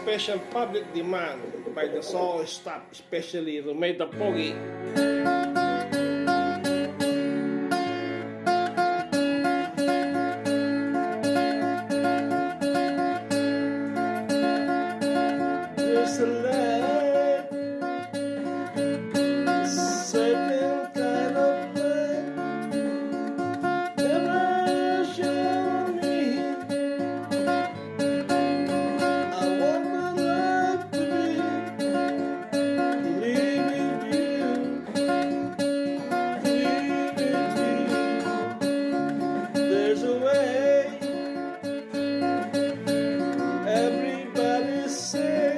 special public demand by the Soho staff, especially Romeda Pogi. There's a light, certain kind of light, never show me. I want my life to live with you, live with you. There's a way, everybody say.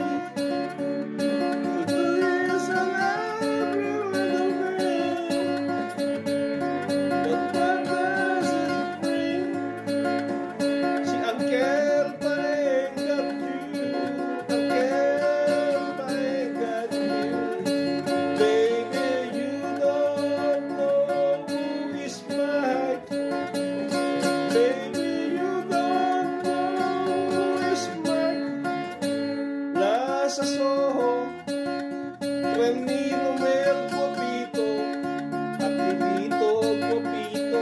Sa Soho, Ramiro Mel Guapito at Lilito Guapito.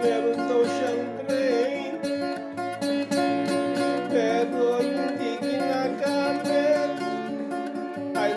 Meron daw siyang train, pero hindi ginagamit. I